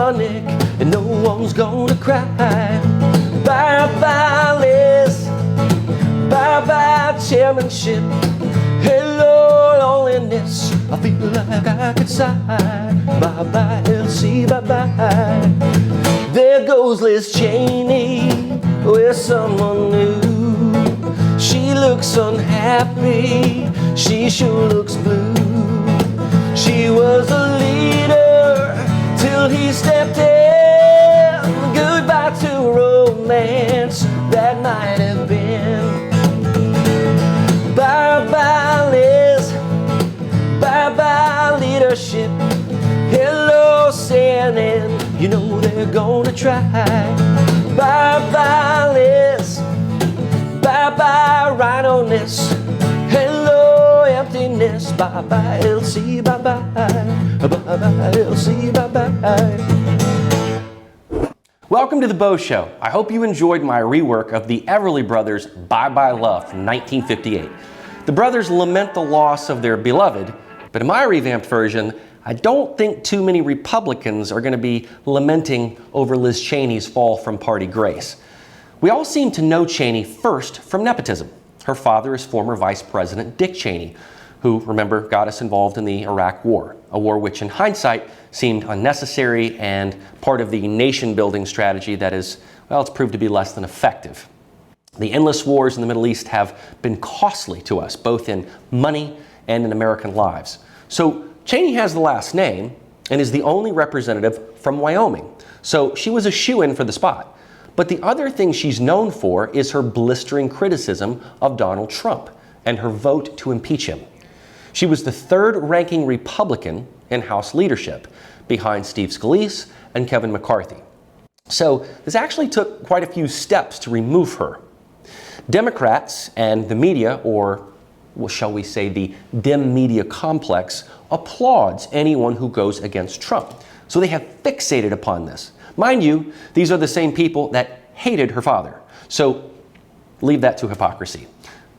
ironic, and no one's gonna cry. Bye-bye, Liz. Bye-bye, chairmanship. Hello, loneliness. I feel like I could sigh. Bye-bye, LC, bye-bye. There goes Liz Cheney with someone new. She looks unhappy. She sure looks blue. She was a leader till he stepped in. Goodbye to romance that might have been. Bye-bye, Liz. Bye-bye, leadership. Hello, CNN. You know they're gonna try. Bye-bye, Liz. Bye-bye, rhino-ness. Hello, emptiness. Bye-bye, LC, bye-bye. Bye-bye, LC, bye-bye. Welcome to the Beau Show. I hope you enjoyed my rework of the Everly Brothers' Bye Bye Love from 1958. The brothers lament the loss of their beloved, but in my revamped version, I don't think too many Republicans are going to be lamenting over Liz Cheney's fall from party grace. We all seem to know Cheney first from nepotism. Her father is former Vice President Dick Cheney, who, remember, got us involved in the Iraq War, a war which in hindsight seemed unnecessary and part of the nation-building strategy that is, well, it's proved to be less than effective. The endless wars in the Middle East have been costly to us, both in money and in American lives. So Cheney has the last name and is the only representative from Wyoming. So she was a shoo-in for the spot. But the other thing she's known for is her blistering criticism of Donald Trump and her vote to impeach him. She was the third-ranking Republican in House leadership, behind Steve Scalise and Kevin McCarthy. So this actually took quite a few steps to remove her. Democrats and the media, or well, shall we say the Dem media complex, applauds anyone who goes against Trump. So they have fixated upon this. Mind you, these are the same people that hated her father. So leave that to hypocrisy.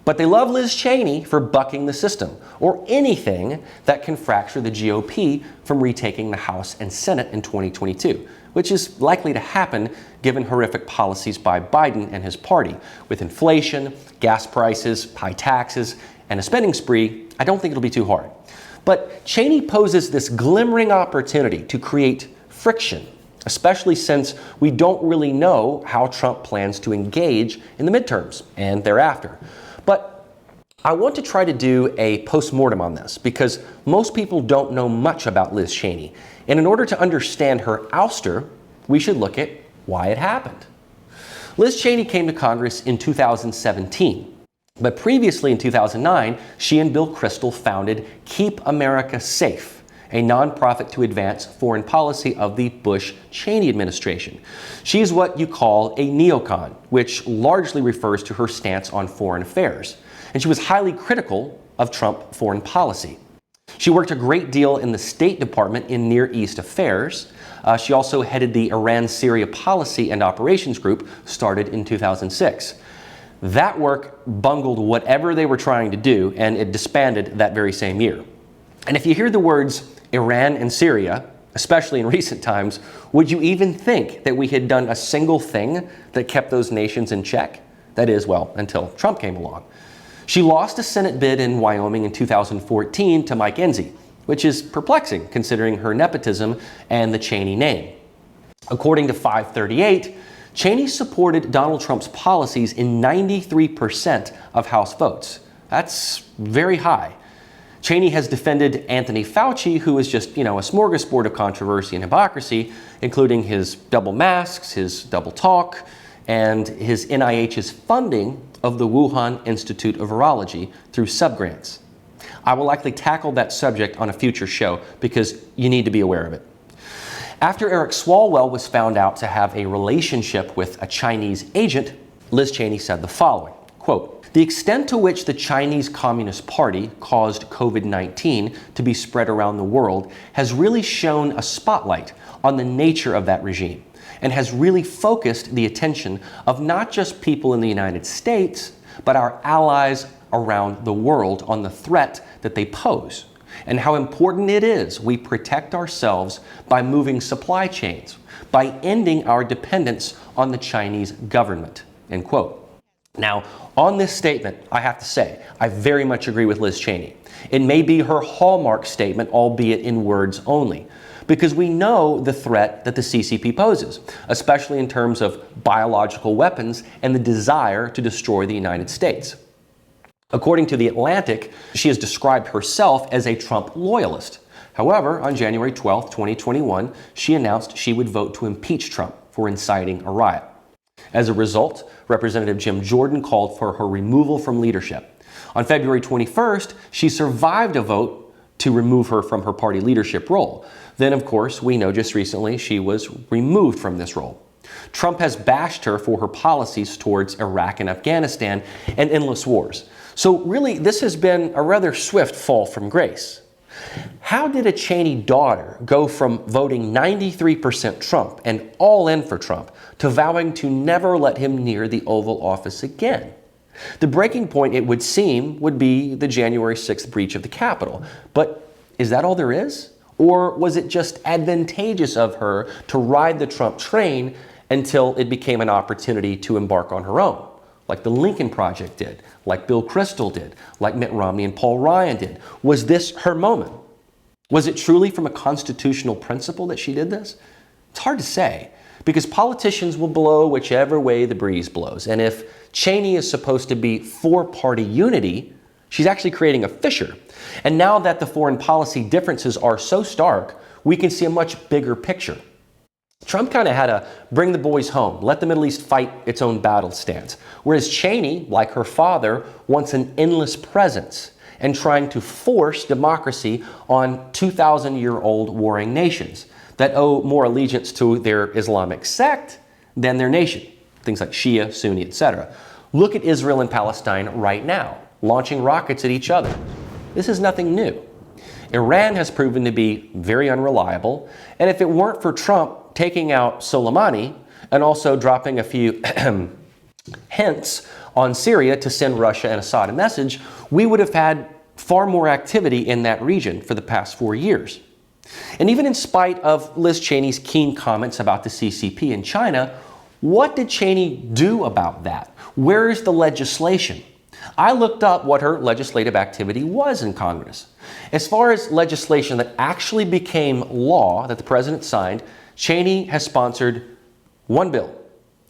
But they love Liz Cheney for bucking the system, or anything that can fracture the GOP from retaking the House and Senate in 2022, which is likely to happen given horrific policies by Biden and his party. With inflation, gas prices, high taxes, and a spending spree, I don't think it'll be too hard. But Cheney poses this glimmering opportunity to create friction, especially since we don't really know how Trump plans to engage in the midterms and thereafter. But I want to try to do a post-mortem on this because most people don't know much about Liz Cheney. And in order to understand her ouster, we should look at why it happened. Liz Cheney came to Congress in 2017. But previously in 2009, she and Bill Kristol founded Keep America Safe, a nonprofit to advance foreign policy of the Bush-Cheney administration. She's what you call a neocon, which largely refers to her stance on foreign affairs. And she was highly critical of Trump foreign policy. She worked a great deal in the State Department in Near East affairs. She also headed the Iran-Syria Policy and Operations Group, started in 2006. That work bungled whatever they were trying to do, and it disbanded that very same year. And if you hear the words Iran and Syria, especially in recent times, would you even think that we had done a single thing that kept those nations in check? That is, well, until Trump came along. She lost a Senate bid in Wyoming in 2014 to Mike Enzi, which is perplexing considering her nepotism and the Cheney name. According to 538, Cheney supported Donald Trump's policies in 93% of House votes. That's very high. Cheney has defended Anthony Fauci, who is just, a smorgasbord of controversy and hypocrisy, including his double masks, his double talk, and his NIH's funding of the Wuhan Institute of Virology through subgrants. I will likely tackle that subject on a future show because you need to be aware of it. After Eric Swalwell was found out to have a relationship with a Chinese agent, Liz Cheney said the following, quote, "The extent to which the Chinese Communist Party caused COVID-19 to be spread around the world has really shown a spotlight on the nature of that regime and has really focused the attention of not just people in the United States, but our allies around the world on the threat that they pose. and how important it is we protect ourselves by moving supply chains, by ending our dependence on the Chinese government, end quote. Now, on this statement, I have to say, I very much agree with Liz Cheney. It may be her hallmark statement, albeit in words only, because we know the threat that the CCP poses, especially in terms of biological weapons and the desire to destroy the United States. According to The Atlantic, she has described herself as a Trump loyalist. However, on January 12, 2021, she announced she would vote to impeach Trump for inciting a riot. As a result, Representative Jim Jordan called for her removal from leadership. On February 21st, she survived a vote to remove her from her party leadership role. Then, of course, we know just recently she was removed from this role. Trump has bashed her for her policies towards Iraq and Afghanistan and endless wars. So really, this has been a rather swift fall from grace. How did a Cheney daughter go from voting 93% Trump and all in for Trump to vowing to never let him near the Oval Office again? The breaking point, it would seem, would be the January 6th breach of the Capitol. But is that all there is? Or was it just advantageous of her to ride the Trump train until it became an opportunity to embark on her own? Like the Lincoln Project did, like Bill Kristol did, like Mitt Romney and Paul Ryan did. Was this her moment? Was it truly from a constitutional principle that she did this? It's hard to say, because politicians will blow whichever way the breeze blows. And if Cheney is supposed to be for party unity, she's actually creating a fissure. And now that the foreign policy differences are so stark, we can see a much bigger picture. Trump kind of had a bring the boys home, let the Middle East fight its own battle stance. Whereas Cheney, like her father, wants an endless presence and trying to force democracy on 2,000-year-old warring nations that owe more allegiance to their Islamic sect than their nation. Things like Shia, Sunni, etc. Look at Israel and Palestine right now, launching rockets at each other. This is nothing new. Iran has proven to be very unreliable, and if it weren't for Trump taking out Soleimani and also dropping a few hints on Syria to send Russia and Assad a message, we would have had far more activity in that region for the past 4 years. And even in spite of Liz Cheney's keen comments about the CCP in China, what did Cheney do about that? Where is the legislation? I looked up what her legislative activity was in Congress. As far as legislation that actually became law that the president signed, Cheney has sponsored one bill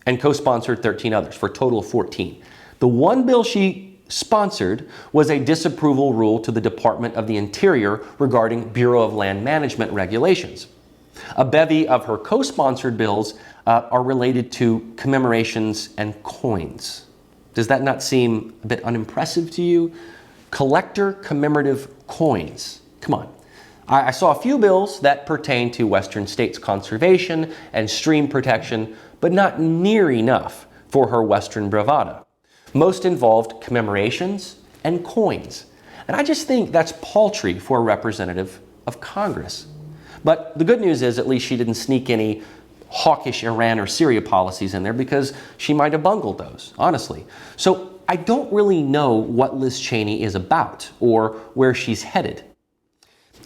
and co-sponsored 13 others for a total of 14. The one bill she sponsored was a disapproval rule to the Department of the Interior regarding Bureau of Land Management regulations. A bevy of her co-sponsored bills are related to commemorations and coins. Does that not seem a bit unimpressive to you? Collector commemorative coins. Come on. I saw a few bills that pertain to Western states conservation and stream protection, but not near enough for her Western bravado. Most involved commemorations and coins. And I just think that's paltry for a representative of Congress. But the good news is at least she didn't sneak any hawkish Iran or Syria policies in there, because she might have bungled those, honestly. So I don't really know what Liz Cheney is about or where she's headed.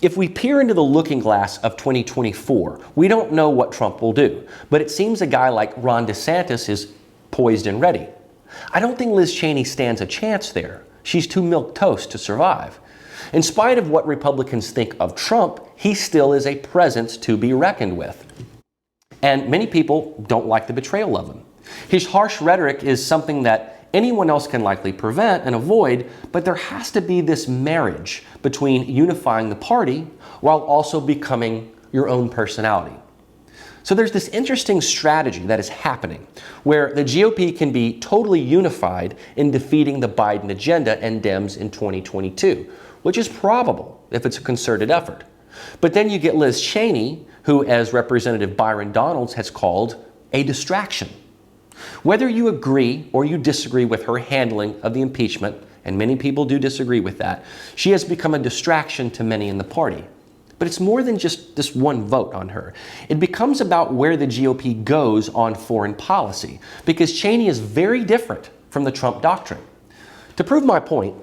If we peer into the looking glass of 2024, we don't know what Trump will do, but it seems a guy like Ron DeSantis is poised and ready. I don't think Liz Cheney stands a chance there. She's too milquetoast to survive. In spite of what Republicans think of Trump, he still is a presence to be reckoned with. And many people don't like the betrayal of him. His harsh rhetoric is something that anyone else can likely prevent and avoid, but there has to be this marriage between unifying the party while also becoming your own personality. So there's this interesting strategy that is happening where the GOP can be totally unified in defeating the Biden agenda and Dems in 2022, which is probable if it's a concerted effort. But then you get Liz Cheney, who, as Representative Byron Donalds has called, a distraction. Whether you agree or you disagree with her handling of the impeachment, and many people do disagree with that, she has become a distraction to many in the party. But it's more than just this one vote on her. It becomes about where the GOP goes on foreign policy, because Cheney is very different from the Trump doctrine. To prove my point,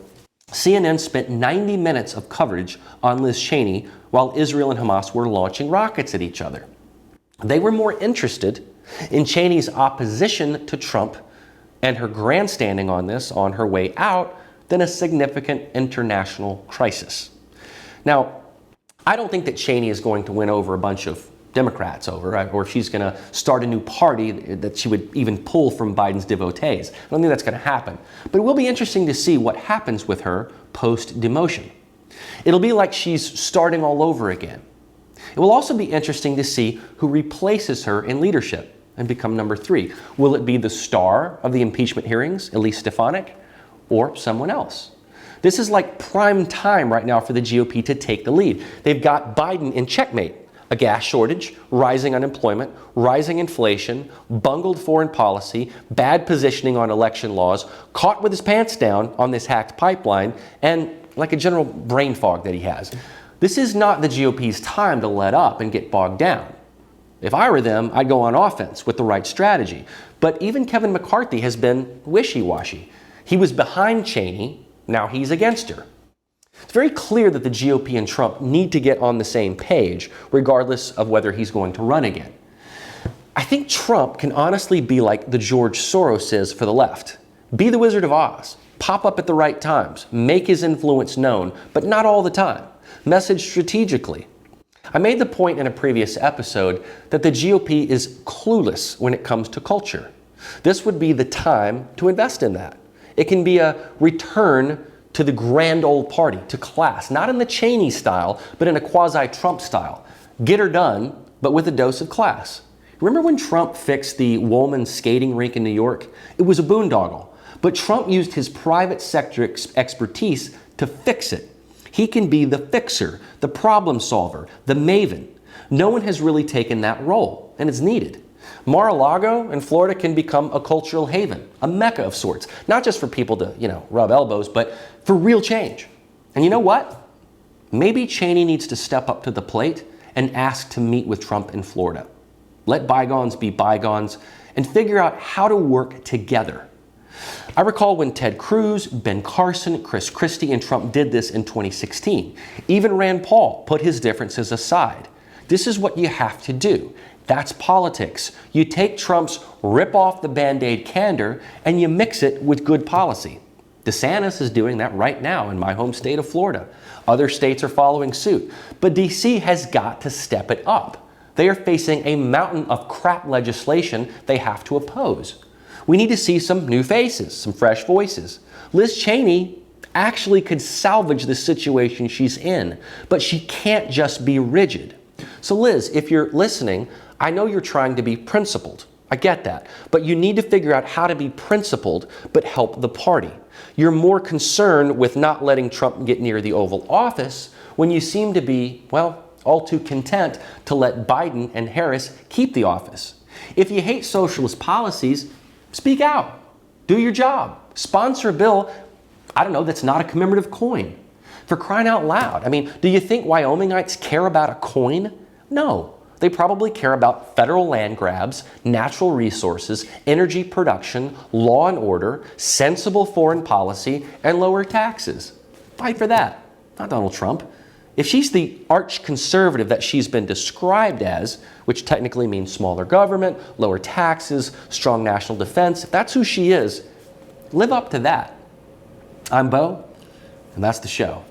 CNN spent 90 minutes of coverage on Liz Cheney while Israel and Hamas were launching rockets at each other. They were more interested in Cheney's opposition to Trump and her grandstanding on this on her way out than a significant international crisis. Now, I don't think that Cheney is going to win over a bunch of Democrats or she's going to start a new party that she would even pull from Biden's devotees. I don't think that's going to happen. But it will be interesting to see what happens with her post-demotion. It'll be like she's starting all over again. It will also be interesting to see who replaces her in leadership and become number 3. Will it be the star of the impeachment hearings, Elise Stefanik, or someone else? This is like prime time right now for the GOP to take the lead. They've got Biden in checkmate. A gas shortage, rising unemployment, rising inflation, bungled foreign policy, bad positioning on election laws, caught with his pants down on this hacked pipeline, and like a general brain fog that he has. This is not the GOP's time to let up and get bogged down. If I were them, I'd go on offense with the right strategy. But even Kevin McCarthy has been wishy-washy. He was behind Cheney, now he's against her. It's very clear that the GOP and Trump need to get on the same page, regardless of whether he's going to run again. I think Trump can honestly be like the George Soros is for the left. Be the Wizard of Oz. Pop up at the right times. Make his influence known, but not all the time. Message strategically. I made the point in a previous episode that the GOP is clueless when it comes to culture. This would be the time to invest in that. It can be a return to the grand old party, to class, not in the Cheney style, but in a quasi-Trump style. Get her done, but with a dose of class. Remember when Trump fixed the Woolman skating rink in New York? It was a boondoggle, but Trump used his private sector expertise to fix it. He can be the fixer, the problem solver, the maven. No one has really taken that role, and it's needed. MAR-A-LAGO in Florida can become a cultural haven, a mecca of sorts, not just for people to, rub elbows, but for real change. And you know what? Maybe Cheney needs to step up to the plate and ask to meet with Trump in Florida. Let bygones be bygones and figure out how to work together. I recall when Ted Cruz, Ben Carson, Chris Christie, and Trump did this in 2016. Even Rand Paul put his differences aside. This is what you have to do. That's politics. You take Trump's rip off the Band-Aid candor and you mix it with good policy. DeSantis is doing that right now in my home state of Florida. Other states are following suit. But DC has got to step it up. They are facing a mountain of crap legislation they have to oppose. We need to see some new faces, some fresh voices. Liz Cheney actually could salvage the situation she's in, but she can't just be rigid. So Liz, if you're listening, I know you're trying to be principled. I get that. But you need to figure out how to be principled but help the party. You're more concerned with not letting Trump get near the Oval Office when you seem to be, all too content to let Biden and Harris keep the office. If you hate socialist policies, speak out. Do your job. Sponsor a bill, that's not a commemorative coin. For crying out loud. Do you think Wyomingites care about a coin? No. They probably care about federal land grabs, natural resources, energy production, law and order, sensible foreign policy, and lower taxes. Fight for that, not Donald Trump. If she's the arch conservative that she's been described as, which technically means smaller government, lower taxes, strong national defense, if that's who she is, live up to that. I'm Beau, and that's the show.